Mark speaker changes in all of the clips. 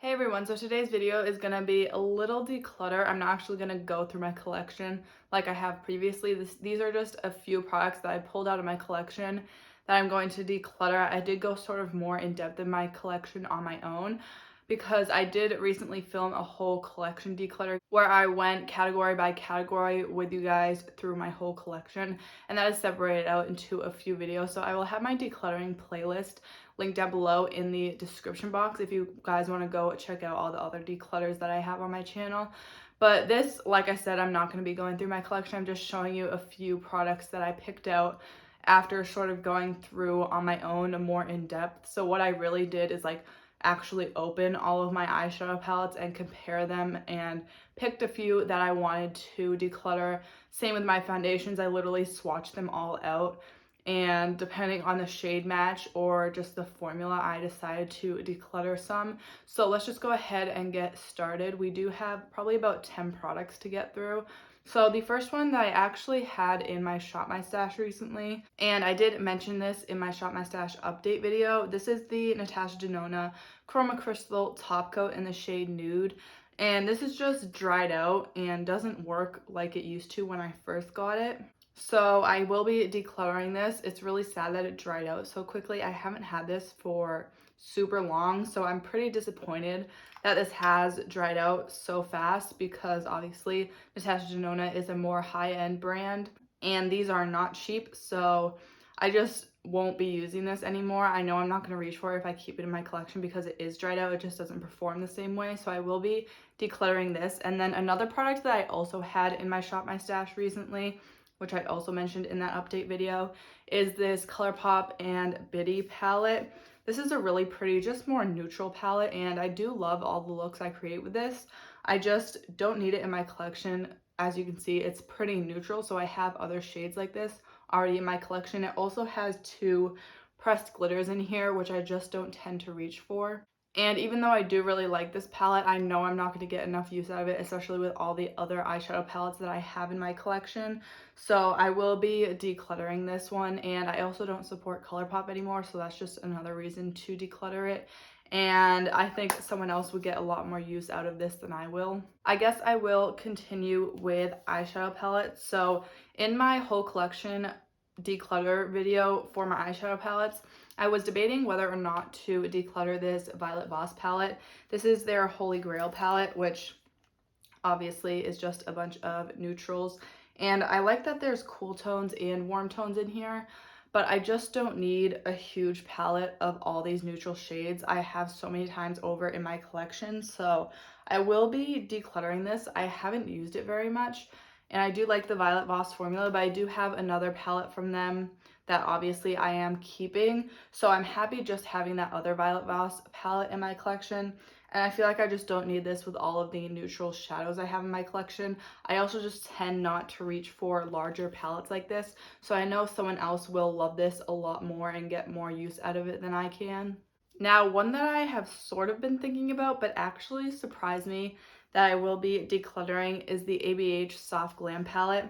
Speaker 1: Hey everyone, so today's video is going to be a little declutter. I'm not actually going to go through my collection like I have previously. These are just a few products that I pulled out of my collection that I'm going to declutter. I did go sort of more in depth in my collection on my own because I did recently film a whole collection declutter where I went category by category with you guys through my whole collection, and that is separated out into a few videos. So I will have my decluttering playlist linked down below in the description box if you guys want to go check out all the other declutters that I have on my channel. But this, like I said, I'm not going to be going through my collection. I'm just showing you a few products that I picked out after sort of going through on my own more in depth. So what I really did is like actually open all of my eyeshadow palettes and compare them and picked a few that I wanted to declutter. Same with my foundations. I literally swatched them all out, and depending on the shade match or just the formula, I decided to declutter some. So let's just go ahead and get started. We do have probably about 10 products to get through. So the first one that I actually had in my Shop My Stash recently, and I did mention this in my Shop My Stash update video, this is the Natasha Denona Chroma Crystal Top Coat in the shade Nude. And this is just dried out and doesn't work like it used to when I first got it. So I will be decluttering this. It's really sad that it dried out so quickly. I haven't had this for super long, so I'm pretty disappointed that this has dried out so fast because obviously Natasha Denona is a more high-end brand and these are not cheap, so I just won't be using this anymore. I know I'm not going to reach for it if I keep it in my collection because it is dried out. It just doesn't perform the same way, so I will be decluttering this. And then another product that I also had in my Shop My Stash recently, which I also mentioned in that update video, is this ColourPop and Biddy palette. This is a really pretty, just more neutral palette, and I do love all the looks I create with this. I just don't need it in my collection. As you can see, it's pretty neutral, so I have other shades like this already in my collection. It also has two pressed glitters in here, which I just don't tend to reach for. And even though I do really like this palette, I know I'm not going to get enough use out of it, especially with all the other eyeshadow palettes that I have in my collection. So I will be decluttering this one, and I also don't support ColourPop anymore, so that's just another reason to declutter it. And I think someone else would get a lot more use out of this than I will. I guess I will continue with eyeshadow palettes. So in my whole collection declutter video for my eyeshadow palettes, I was debating whether or not to declutter this Violet Voss palette. This is their Holy Grail palette, which obviously is just a bunch of neutrals. And I like that there's cool tones and warm tones in here, but I just don't need a huge palette of all these neutral shades. I have so many times over in my collection, so I will be decluttering this. I haven't used it very much, and I do like the Violet Voss formula, but I do have another palette from them that obviously I am keeping. So I'm happy just having that other Violet Voss palette in my collection. And I feel like I just don't need this with all of the neutral shadows I have in my collection. I also just tend not to reach for larger palettes like this. So I know someone else will love this a lot more and get more use out of it than I can. Now, one that I have sort of been thinking about, but actually surprised me that I will be decluttering, is the ABH Soft Glam palette.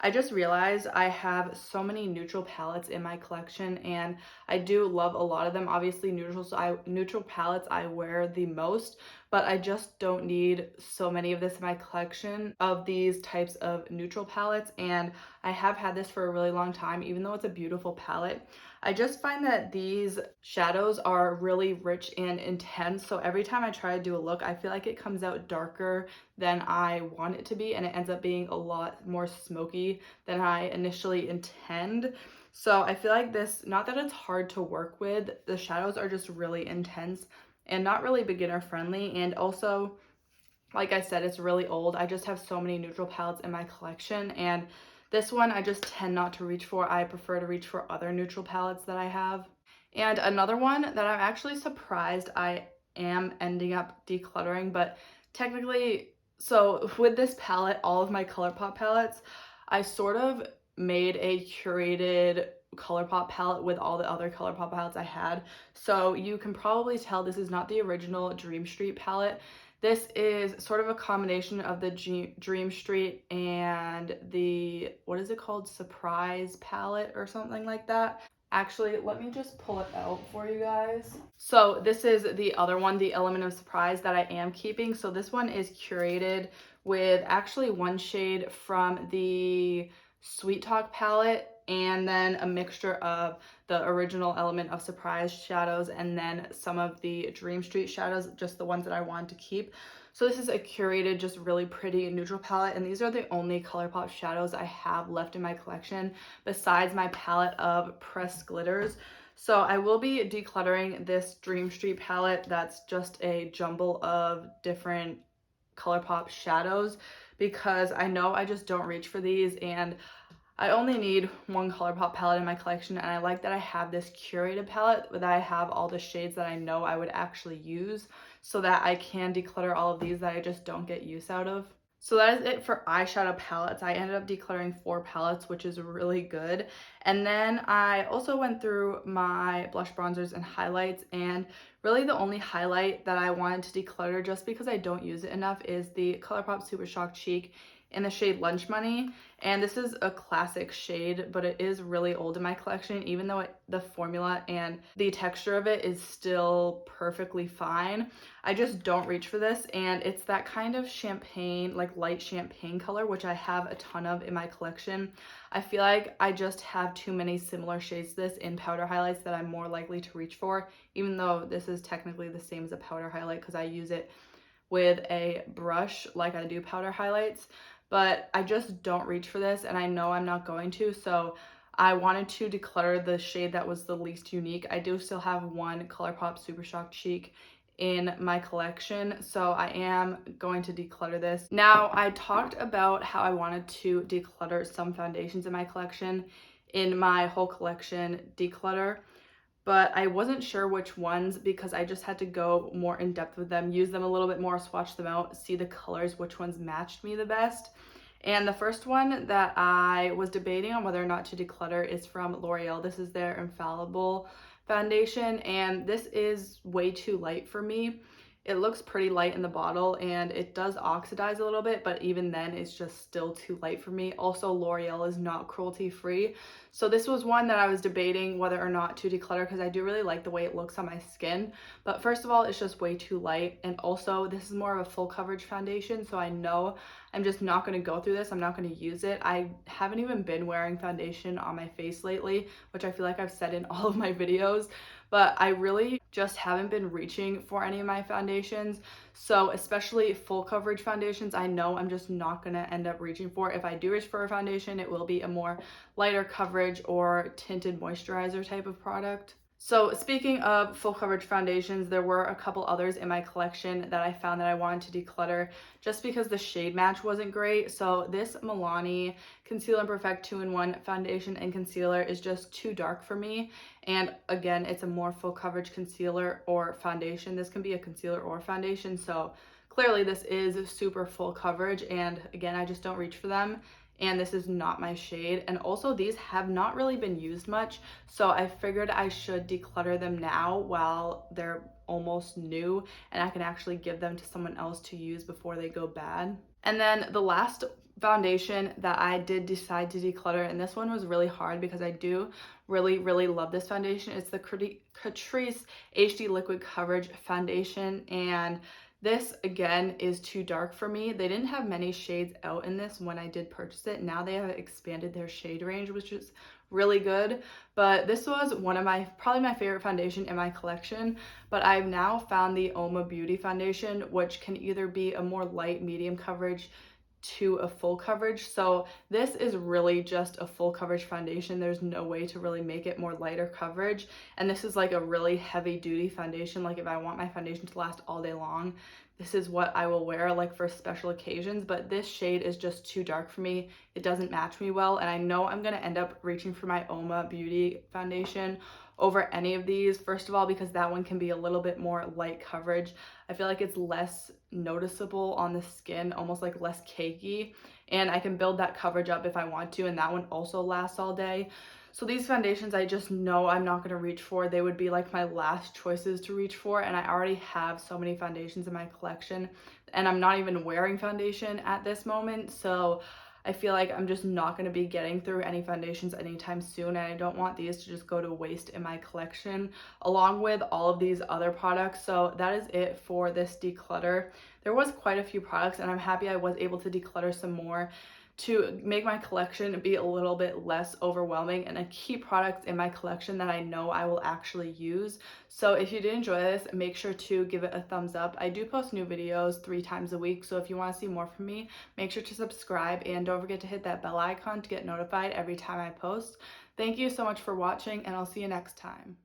Speaker 1: I just realized I have so many neutral palettes in my collection, and I do love a lot of them. Obviously, neutral palettes I wear the most, but I just don't need so many of this in my collection of these types of neutral palettes, and I have had this for a really long time, even though it's a beautiful palette. I just find that these shadows are really rich and intense, so every time I try to do a look, I feel like it comes out darker than I want it to be, and it ends up being a lot more smoky than I initially intend. So I feel like this, not that it's hard to work with, the shadows are just really intense and not really beginner friendly, and also, like I said, it's really old. I just have so many neutral palettes in my collection, and this one I just tend not to reach for. I prefer to reach for other neutral palettes that I have. And another one that I'm actually surprised I am ending up decluttering, but technically, so with this palette, all of my ColourPop palettes, I sort of made a curated ColourPop palette with all the other ColourPop palettes I had. So you can probably tell this is not the original Dream Street palette. This is sort of a combination of the Dream Street and the, what is it called? Surprise palette or something like that. Actually, let me just pull it out for you guys. So this is the other one, the Element of Surprise, that I am keeping. So this one is curated with actually one shade from the Sweet Talk palette and then a mixture of the original Element of Surprise shadows and then some of the Dream Street shadows, just the ones that I wanted to keep. So this is a curated, just really pretty neutral palette, and these are the only ColourPop shadows I have left in my collection besides my palette of pressed glitters. So I will be decluttering this Dream Street palette that's just a jumble of different ColourPop shadows because I know I just don't reach for these, and I only need one ColourPop palette in my collection, and I like that I have this curated palette that I have all the shades that I know I would actually use so that I can declutter all of these that I just don't get use out of. So that is it for eyeshadow palettes. I ended up decluttering 4 palettes, which is really good. And then I also went through my blush, bronzers, and highlights, and really the only highlight that I wanted to declutter just because I don't use it enough is the ColourPop Super Shock Cheek in the shade Lunch Money. And this is a classic shade, but it is really old in my collection, even though the formula and the texture of it is still perfectly fine. I just don't reach for this, and it's that kind of champagne, like light champagne color, which I have a ton of in my collection. I feel like I just have too many similar shades to this in powder highlights that I'm more likely to reach for, even though this is technically the same as a powder highlight because I use it with a brush like I do powder highlights. But I just don't reach for this, and I know I'm not going to, so I wanted to declutter the shade that was the least unique. I do still have one ColourPop Super Shock Cheek in my collection, so I am going to declutter this. Now, I talked about how I wanted to declutter some foundations in my collection in my whole collection declutter, but I wasn't sure which ones because I just had to go more in depth with them, use them a little bit more, swatch them out, see the colors, which ones matched me the best. And the first one that I was debating on whether or not to declutter is from L'Oreal. This is their Infallible foundation, and this is way too light for me. It looks pretty light in the bottle, and it does oxidize a little bit, but even then it's just still too light for me. Also, L'Oreal is not cruelty free, so this was one that I was debating whether or not to declutter because I do really like the way it looks on my skin. But first of all, it's just way too light, and also this is more of a full coverage foundation, so I know I'm just not going to go through this. I'm not going to use it. I haven't even been wearing foundation on my face lately, which I feel like I've said in all of my videos, but I really just haven't been reaching for any of my foundations. So especially full coverage foundations, I know I'm just not going to end up reaching for. If I do reach for a foundation, it will be a more lighter coverage or tinted moisturizer type of product. So speaking of full coverage foundations, there were a couple others in my collection that I found that I wanted to declutter just because the shade match wasn't great. So this Milani Conceal and Perfect 2-in-1 foundation and concealer is just too dark for me. And again, it's a more full coverage concealer or foundation. This can be a concealer or foundation. So clearly this is super full coverage, and again, I just don't reach for them. And this is not my shade, and also these have not really been used much, so I figured I should declutter them now while they're almost new and I can actually give them to someone else to use before they go bad. And then the last foundation that I did decide to declutter, and this one was really hard because I do really love this foundation. It's the Catrice HD Liquid Coverage Foundation, and this again is too dark for me. They didn't have many shades out in this when I did purchase it. Now they have expanded their shade range, which is really good. But this was one of probably my favorite foundation in my collection. But I've now found the Oma Beauty foundation, which can either be a more light medium coverage to a full coverage. So this is really just a full coverage foundation. There's no way to really make it more lighter coverage. And this is like a really heavy duty foundation. Like if I want my foundation to last all day long, this is what I will wear like for special occasions. But this shade is just too dark for me. It doesn't match me well. And I know I'm gonna end up reaching for my Oma Beauty foundation over any of these. First of all, because that one can be a little bit more light coverage. I feel like it's less noticeable on the skin, almost like less cakey, and I can build that coverage up if I want to, and that one also lasts all day. So these foundations I just know I'm not going to reach for. They would be like my last choices to reach for, and I already have so many foundations in my collection, and I'm not even wearing foundation at this moment, so I feel like I'm just not going to be getting through any foundations anytime soon, and I don't want these to just go to waste in my collection along with all of these other products. So that is it for this declutter. There was quite a few products, and I'm happy I was able to declutter some more to make my collection be a little bit less overwhelming and keep products in my collection that I know I will actually use. So if you did enjoy this, make sure to give it a thumbs up. I do post new videos 3 times a week, so if you want to see more from me, make sure to subscribe and don't forget to hit that bell icon to get notified every time I post. Thank you so much for watching, and I'll see you next time.